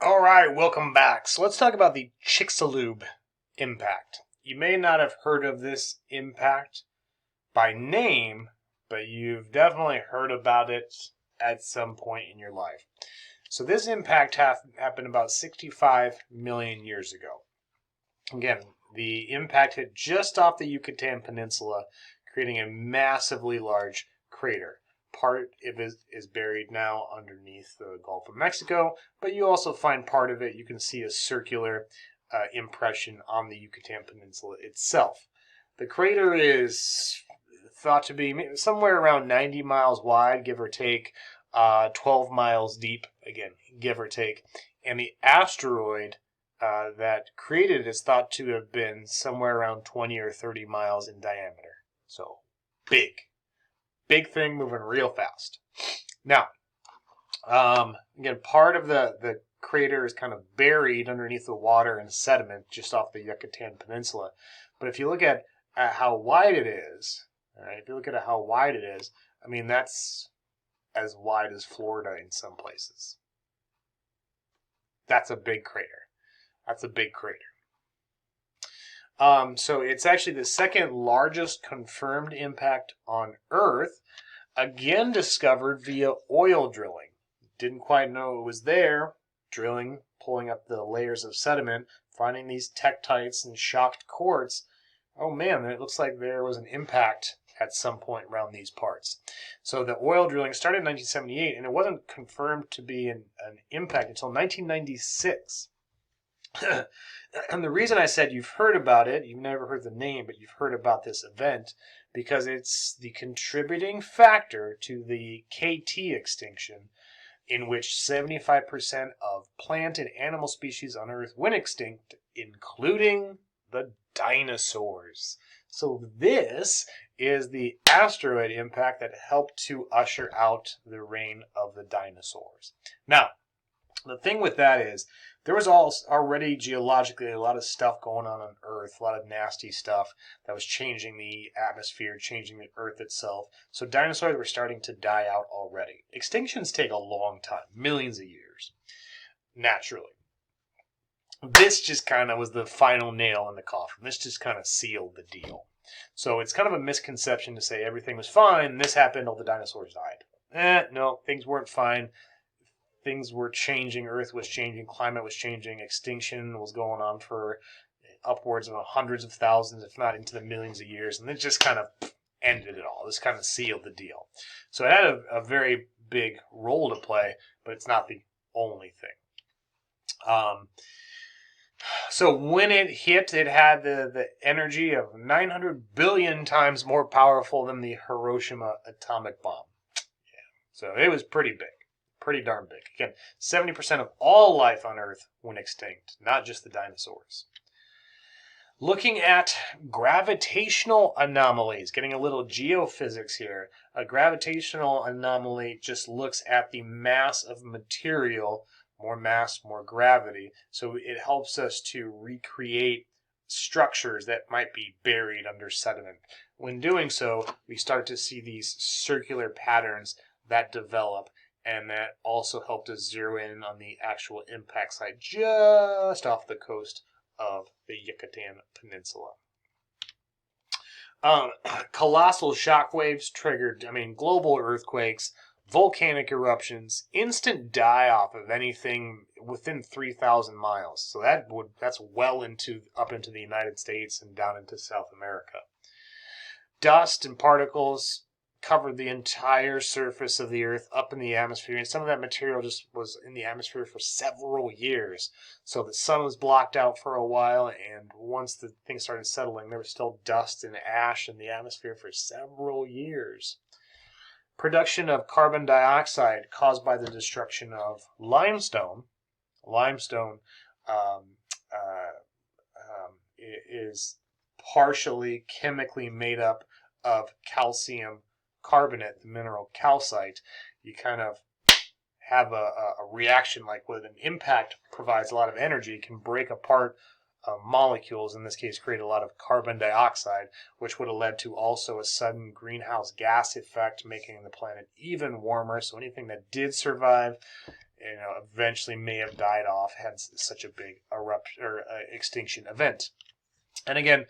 All right, welcome back. So let's talk about the Chicxulub impact. You may not have heard of this impact by name, but you've definitely heard about it at some point in your life. So this impact happened about 65 million years ago. Again, the impact hit just off the Yucatan Peninsula, creating a massively large crater. Part of it is buried now underneath the Gulf of Mexico, but you also find part of it. You can see a circular impression on the Yucatan Peninsula itself. The crater is thought to be somewhere around 90 miles wide, give or take, 12 miles deep, again, give or take. And the asteroid that created it is thought to have been somewhere around 20 or 30 miles in diameter. So, big. Big thing moving real fast. Now, again, part of the crater is kind of buried underneath the water and sediment just off the Yucatan Peninsula. But if you look at how wide it is, all right, if you look at how wide it is, I mean, that's as wide as Florida in some places. That's a big crater. That's a big crater. So it's actually the second largest confirmed impact on Earth, again discovered via oil drilling. Didn't quite know it was there. Drilling, pulling up the layers of sediment, finding these tektites and shocked quartz. Oh man, it looks like there was an impact at some point around these parts. So the oil drilling started in 1978, and it wasn't confirmed to be an impact until 1996. And the reason I said you've heard about it, you've never heard the name, but you've heard about this event, because it's the contributing factor to the KT extinction, in which 75% of plant and animal species on Earth went extinct, including the dinosaurs. So this is the asteroid impact that helped to usher out the reign of the dinosaurs. Now, the thing with that is, there was already geologically a lot of stuff going on Earth, a lot of nasty stuff that was changing the atmosphere, changing the Earth itself. So dinosaurs were starting to die out already. Extinctions take a long time, millions of years, naturally. This just kind of was the final nail in the coffin. This just kind of sealed the deal. So it's kind of a misconception to say everything was fine, this happened, all the dinosaurs died. No, things weren't fine. Things were changing, Earth was changing, climate was changing, extinction was going on for upwards of hundreds of thousands, if not into the millions of years, and it just kind of ended it all. This kind of sealed the deal. So it had a very big role to play, but it's not the only thing. So when it hit, it had the energy of 900 billion times more powerful than the Hiroshima atomic bomb. Yeah. So it was pretty big. Pretty darn big. Again, 70% of all life on Earth went extinct, not just the dinosaurs. Looking at gravitational anomalies, getting a little geophysics here. A gravitational anomaly just looks at the mass of material, more mass, more gravity. So it helps us to recreate structures that might be buried under sediment. When doing so, we start to see these circular patterns that develop, and that also helped us zero in on the actual impact site just off the coast of the Yucatan Peninsula. Colossal shock waves triggered, global earthquakes, volcanic eruptions, instant die-off of anything within 3,000 miles. So that's well up into the United States and down into South America. Dust and particles covered the entire surface of the Earth up in the atmosphere, and some of that material just was in the atmosphere for several years. So the sun was blocked out for a while, and once the thing started settling, there was still dust and ash in the atmosphere for several years. Production of carbon dioxide caused by the destruction of limestone. Limestone is partially chemically made up of calcium carbonate, the mineral calcite. You kind of have a reaction like when an impact provides a lot of energy, can break apart molecules, in this case create a lot of carbon dioxide, which would have led to also a sudden greenhouse gas effect, making the planet even warmer. So anything that did survive eventually may have died off, hence such a big extinction event. And again,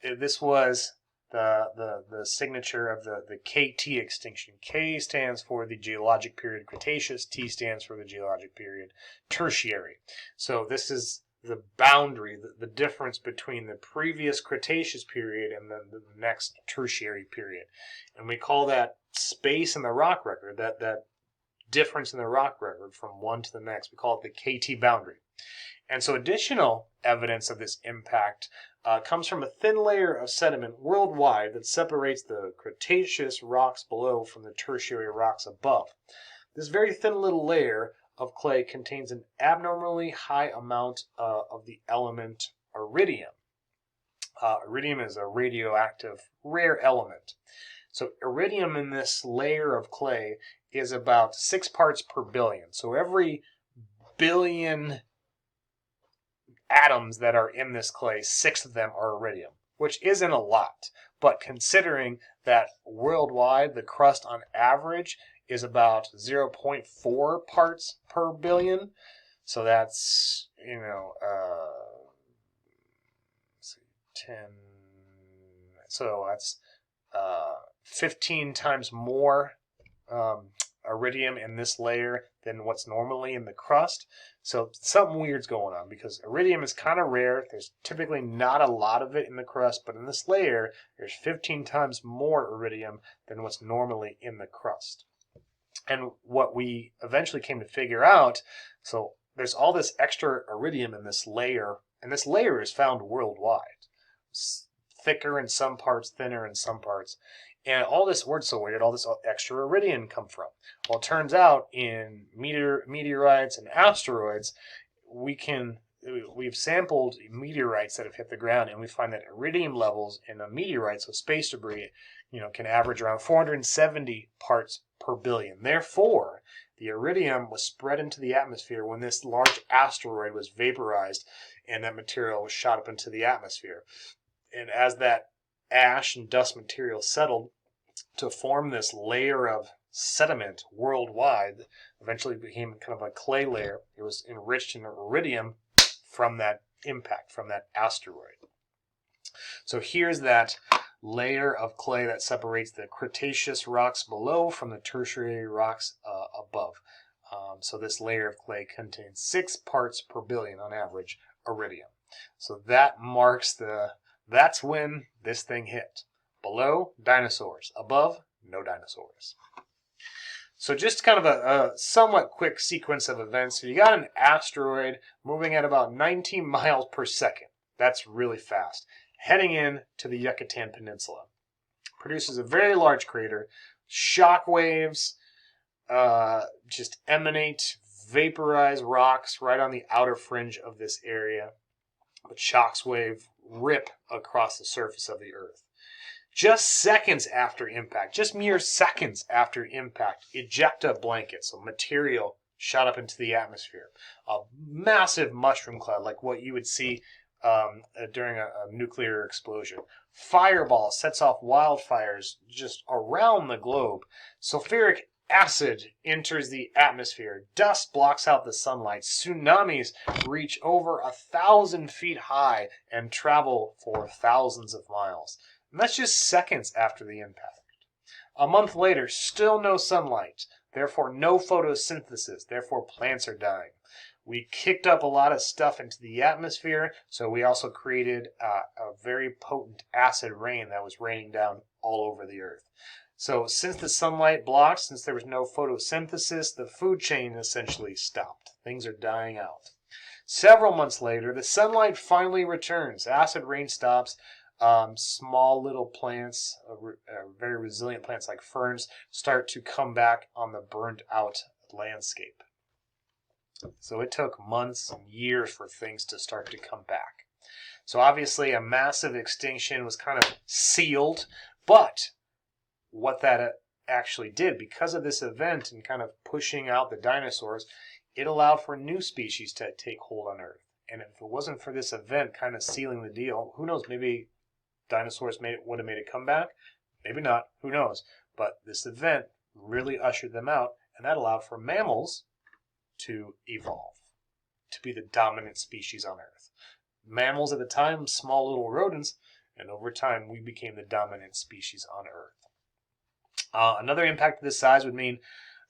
this was the signature of the KT extinction. K stands for the geologic period Cretaceous. T stands for the geologic period Tertiary. So this is the boundary, the difference between the previous Cretaceous period and then the next Tertiary period. And we call that space in the rock record, that difference in the rock record from one to the next, we call it the KT boundary. And so additional evidence of this impact comes from a thin layer of sediment worldwide that separates the Cretaceous rocks below from the Tertiary rocks above. This very thin little layer of clay contains an abnormally high amount of the element iridium. Iridium is a radioactive rare element. So iridium in this layer of clay is about 6 parts per billion. So every billion atoms that are in this clay, 6 of them are iridium, which isn't a lot. But considering that worldwide the crust on average is about 0.4 parts per billion, so that's 10. So that's 15 times more iridium in this layer than what's normally in the crust. So something weird's going on because iridium is kind of rare. There's typically not a lot of it in the crust, but in this layer, there's 15 times more iridium than what's normally in the crust. And what we eventually came to figure out, so there's all this extra iridium in this layer, and this layer is found worldwide. It's thicker in some parts, thinner in some parts. And all this, so where did all this extra iridium come from? Well, it turns out in meteorites and asteroids, we've sampled meteorites that have hit the ground, and we find that iridium levels in a meteorite, so space debris, can average around 470 parts per billion. Therefore, the iridium was spread into the atmosphere when this large asteroid was vaporized, and that material was shot up into the atmosphere. And as that ash and dust material settled to form this layer of sediment worldwide, eventually became kind of a clay layer. It was enriched in iridium from that impact, from that asteroid. So here's that layer of clay that separates the Cretaceous rocks below from the Tertiary rocks above. So this layer of clay contains 6 parts per billion on average iridium. So that marks that's when this thing hit. Below, dinosaurs. Above, no dinosaurs. So just kind of a somewhat quick sequence of events. So you got an asteroid moving at about 19 miles per second. That's really fast. Heading in to the Yucatan Peninsula. Produces a very large crater. Shock waves just emanate, vaporize rocks right on the outer fringe of this area. But shock waves rip across the surface of the Earth. Just seconds after impact, just mere seconds after impact, ejecta blanket, so material shot up into the atmosphere. A massive mushroom cloud like what you would see during a nuclear explosion. Fireball sets off wildfires just around the globe. Sulfuric acid enters the atmosphere. Dust blocks out the sunlight. Tsunamis reach over 1,000 feet high and travel for thousands of miles. And that's just seconds after the impact. A month later, still no sunlight. Therefore, no photosynthesis. Therefore, plants are dying. We kicked up a lot of stuff into the atmosphere, so we also created a very potent acid rain that was raining down all over the Earth. So since the sunlight blocked, since there was no photosynthesis, the food chain essentially stopped. Things are dying out. Several months later, the sunlight finally returns. Acid rain stops. Small little plants, very resilient plants like ferns, start to come back on the burned out landscape. So it took months and years for things to start to come back. So obviously a massive extinction was kind of sealed, but what that actually did, because of this event and kind of pushing out the dinosaurs, it allowed for new species to take hold on Earth. And if it wasn't for this event kind of sealing the deal, who knows, maybe dinosaurs would have made a comeback. Maybe not, who knows. But this event really ushered them out, and that allowed for mammals to evolve, to be the dominant species on Earth. Mammals at the time, small little rodents, and over time we became the dominant species on Earth. Another impact of this size would mean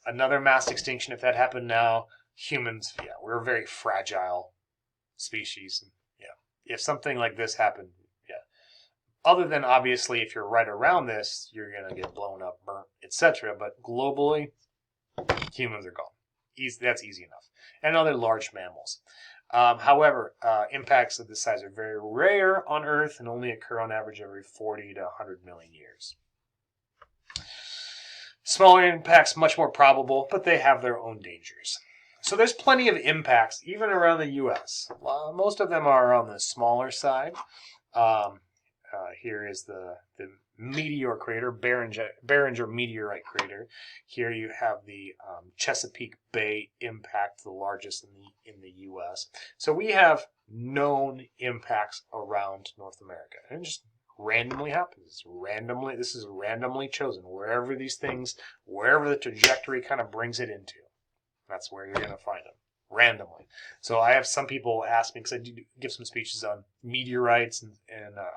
another mass extinction. If that happened now, humans, yeah, we're a very fragile species. Yeah, if something like this happened, yeah. Other than obviously if you're right around this, you're going to get blown up, burnt, etc. But globally, humans are gone. That's easy enough. And other large mammals. However, impacts of this size are very rare on Earth and only occur on average every 40 to 100 million years. Smaller impacts, much more probable, but they have their own dangers. So there's plenty of impacts, even around the U.S. Most of them are on the smaller side. Here is the meteor crater, Barringer meteorite crater. Here you have the Chesapeake Bay impact, the largest in the U.S. So we have known impacts around North America, and it just randomly happens. This is randomly chosen. Wherever the trajectory kind of brings it into, that's where you're going to find them. Randomly. So I have some people ask me, because I do give some speeches on meteorites and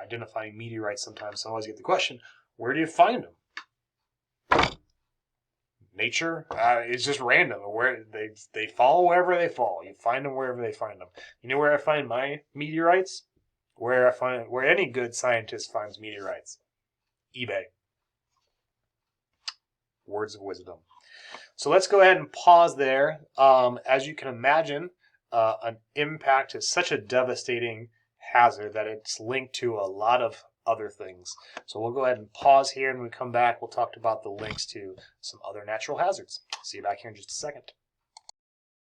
identifying meteorites sometimes, so I always get the question, where do you find them? Nature? It's just random. Where they fall wherever they fall. You find them wherever they find them. You know where I find my meteorites? Where any good scientist finds meteorites? eBay. Words of wisdom. So let's go ahead and pause there. As you can imagine, an impact is such a devastating hazard that it's linked to a lot of other things. So we'll go ahead and pause here, and when we come back, we'll talk about the links to some other natural hazards. See you back here in just a second.